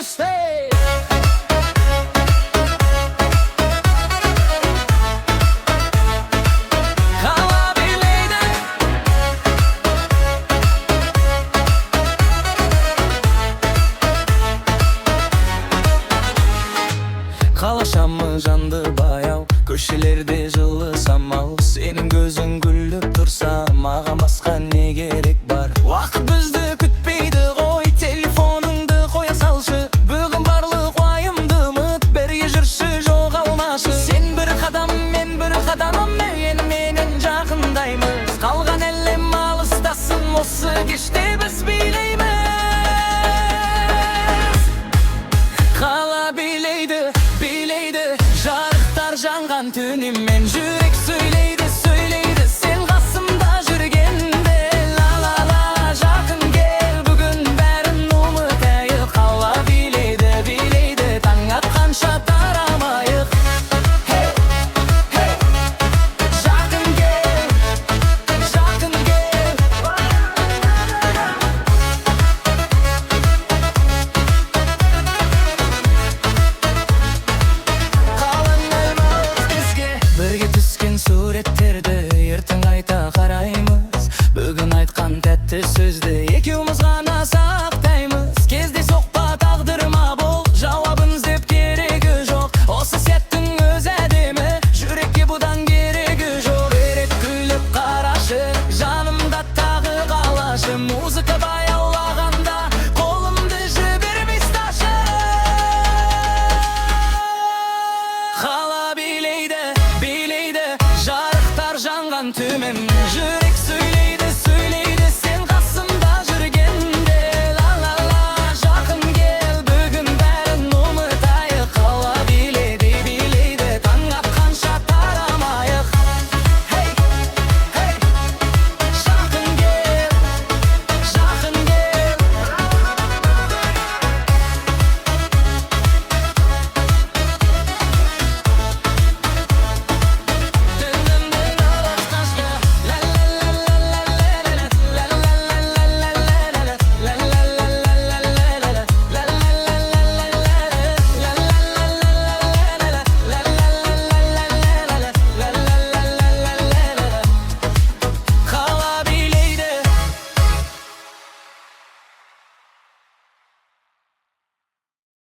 to stay. Kalaşamı jandı bayav, köşelerde жылы самал. Senin gözün güllüp tursa, mağa басқа не керек бар? Вақыт бізді күтпейді ғой, телефоныңды қоя салшы. Бүгін барлық уайымды ұмыт, бірге жүрші, жоғалмашы. Сен бір қадам, мен бір қадамым, менің жақындаймыз. Қалған әлем алыстасын, осы кеште біз билейміз. Қала билейді, жарықтар жанған түнімен. Жүрек сөйлейді, сен қасымда жүргенде. Ла-ла-ла, жақын кел, бүгін бәрін ұмытайық. Қала билейді, таң атқанша тарамайық. Жақын кел. Бірге түскен суреттерді ертең қайта қараймыз. Бүгін айтқан тәтті сөзді екеуміз ғана сақтаймыз. Кезде соқпа тағдырыма бол, жауабын іздеп керегі жоқ. Осы сәттің өз әдемі, жүрекке бұдан керегі жоқ. Берет күліп қарашы, жанымда тағы қалашы. Музыка баяулағанда қолымды жібермей ұсташы.